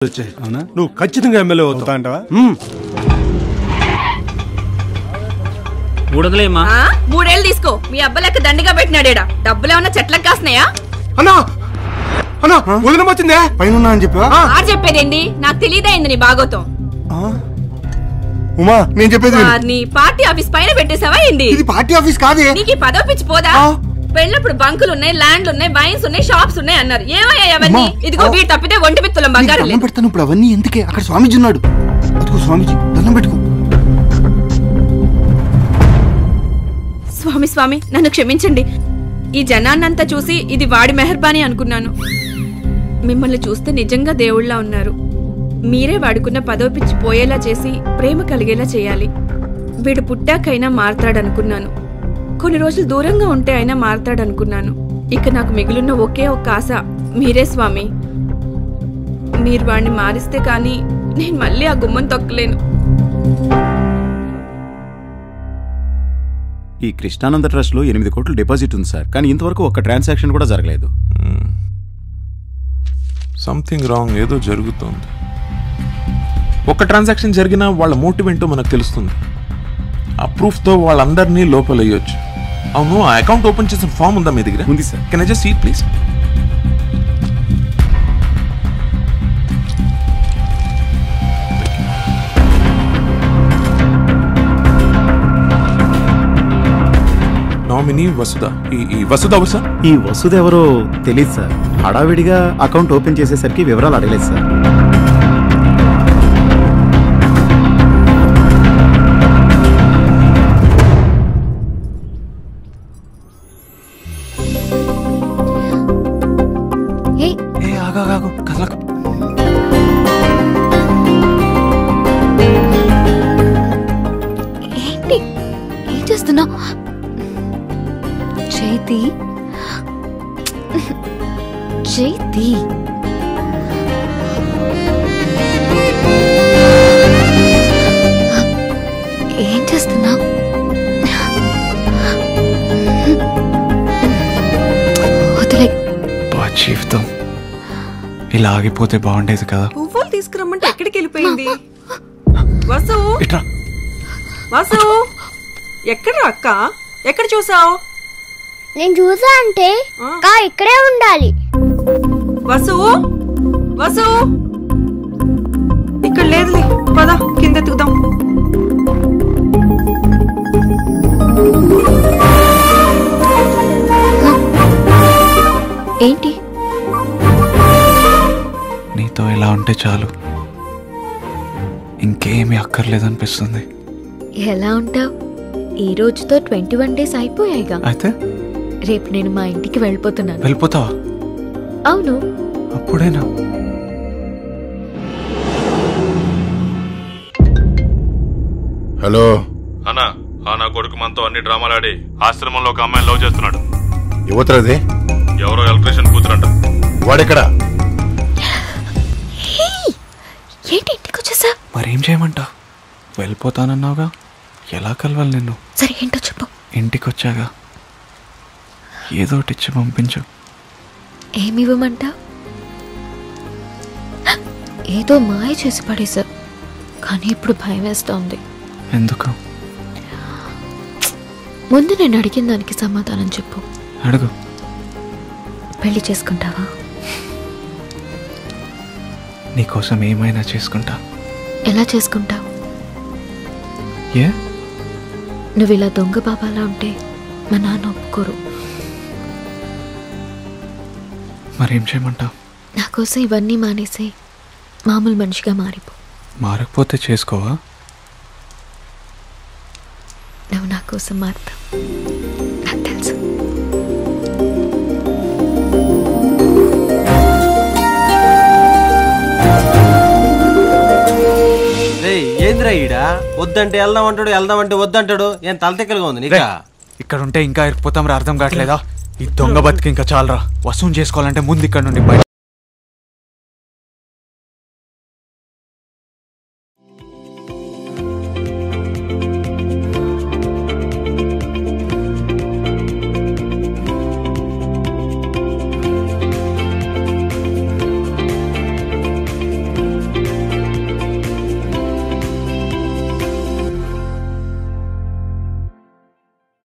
అవునా నువ్వు ఖచ్చితంగా ఎమ్మెల్యే అవుతా అంటావా? 300 3 ఏళ్ళు తీసుకో. మీ అబ్బలకి దండిగా పెట్టినాడేడా. డబ్బులేమన్నా చెట్లకు కాస్తున్నాయా? అన్నా అన్నా వదిన వచ్చిందే పైన అని చెప్పా చెప్పేదేంటి? నాకు తెలియదైంది నీ బాగోతం. ఉమా నేను చెప్పేది నీ పార్టీ ఆఫీస్ పైన పెట్టేసావా ఏంది? ఇది పార్టీ ఆఫీస్ కాదే. నీకు పదవి పిచ్చి పోదా? పెళ్ళప్పుడు బంకులు ఉన్నాయి, ల్యాండ్లు ఉన్నాయి, వైన్స్ ఉన్నాయి, షాప్స్ ఉన్నాయి అన్నారు. ఏమయ్యా అవన్నీ? ఇదిగో వీడు తప్పితే ఒంటి పిత్తులం బంగారం లేదు. పెడతాను ఇప్పుడు అవన్నీ ఎందుకే? అక్కడ స్వామీజీ ఉన్నాడు. అదిగో స్వామీజీ, దండం పెట్టుకో. స్వామి స్వామి నన్ను క్షమించండి. ఈ జనాన్నంతా చూసి ఇది వాడి మెహర్బానీ అనుకున్నాను. మిమ్మల్ని చూస్తే నిజంగా దేవుళ్ళ ఉన్నారు. మీరే వాడుకున్న పదవి పిచ్చి పోయేలా చేసి ప్రేమ కలిగేలా చేయాలి. వీడు పుట్టాకైనా మారతాడనుకున్నాను. కొన్ని రోజులు దూరంగా ఉంటే అయినా మారతాడనుకున్నాను. ఇక నాకు మిగిలిన ఒకే ఒక్క ఆశ మీరే స్వామి. మీరు వాడిని మారిస్తే కానీ నేను మళ్ళీ ఆ గుమ్మం తొక్కలేను. ఈ కృష్ణానంద ట్రస్ట్ లో 8 కోట్లు డిపాజిట్ ఉంది సార్, కానీ ఇంతవరకు ఒక్క ట్రాన్సాక్షన్ కూడా జరగలేదు. సంథింగ్ రాంగ్, ఏదో జరుగుతుంది. ఒక ట్రాన్సాక్షన్ జరిగినా వాళ్ళ మోటివ్ ఏంటో మనకు తెలుస్తుంది. ఆ ప్రూఫ్తో వాళ్ళందరినీ లోపలయ్యొచ్చు. అవును, ఆ అకౌంట్ ఓపెన్ చేసిన ఫామ్ ఉందా మీ దగ్గర? ఉంది sir. Can I just see it please? Nominee Vasudha. ఈ వసుధ ఎవరు సార్? ఈ వసుధ ఎవరో తెలియదు సార్. హడావిడిగా అకౌంట్ ఓపెన్ చేసేసరికి వివరాలు అడగలేదు సార్. ఏంటి ఏం చేస్తున్నావు? చైతి చైతి ఏం చేస్తున్నావు? వదిలే. జీవితం ఇలా ఆగిపోతే బాగుండేది కదా. పువ్వులు తీసుకురమ్మంటే ఎక్కడికి వెళ్ళిపోయింది? వసు ఇట్రా. వసు ఎక్కడ అక్క? ఎక్కడ చూసావు? నేను చూసా అంటే ఇక్కడే ఉండాలి. వసు వసు ఇక్కడ లేదులే, పద కింద ఎత్తుకుదాం. ఏంటి? నీతో ఇలా ఉంటే చాలు, ఇంకేమీ అక్కర్లేదనిపిస్తుంది. ఎలా ఉంటావు? ఈ రోజుతో 21 డేస్ అయిపోయాయిగా. అయితే రేపు నేను మా ఇంటికి వెళ్ళిపోతున్నాను. వెళ్ళిపోతావా? అవును. అప్పుడేనా? హలో అన్నా, నా కొడుకు మనతో అన్ని డ్రామాలాడి ఆశ్రమంలో ఒక అమ్మాయిని లవ్ చేస్తున్నాడు. యువతరది ఎవరో ఎలక్ట్రీషియన్ కూతురంట. వాడెక్కడా? ఏంటి ఇంటికి వచ్చేసా? మరేం చేయమంటావు? వెళ్ళిపోతానన్నావుగా, ఎలా కలవాలి నిన్ను? సరే ఏంటో చెప్పు. ఇంటికి వచ్చాగా ఏదో ఒకటి ఇచ్చి పంపించు. ఏమి ఇవ్వమంటావు? ఏదో మాయ చేసి పడేసా, కానీ ఇప్పుడు భయం వేస్తోంది. ఎందుకు? ముందు నేను అడిగిన దానికి సమాధానం చెప్పు. అడుగు. పెళ్లి చేసుకుంటావా? నీకోసం ఏమైనా చేసుకుంటా. ఎలా చేసుకుంటావు? ఏ? నువ్వు ఇలా దొంగ బాబాలా ఉంటే మా నాన్న ఒప్పుకోరు. మరేం చేయమంటావు? నా కోసం ఇవన్నీ మానేసి మామూలు మనిషిగా మారిపో. మారకపోతే చేసుకోవా? నువ్వు నా కోసం మారుతావు, నాకు తెలుసు. ఏంద్రా ఈడ? వద్దంటే వెళ్దాం అంటాడు, వెళ్దాం అంటే వద్దంటాడు. ఏం తలతెక్కలుగా ఉంది నీకు? ఇక్కడ ఉంటే ఇంకా ఇరిపోతాం రా, అర్థం కావట్లేదా? ఈ దొంగ బతికి ఇంకా చాలరా. వసూలు చేసుకోవాలంటే ముందు ఇక్కడ నుండి బయట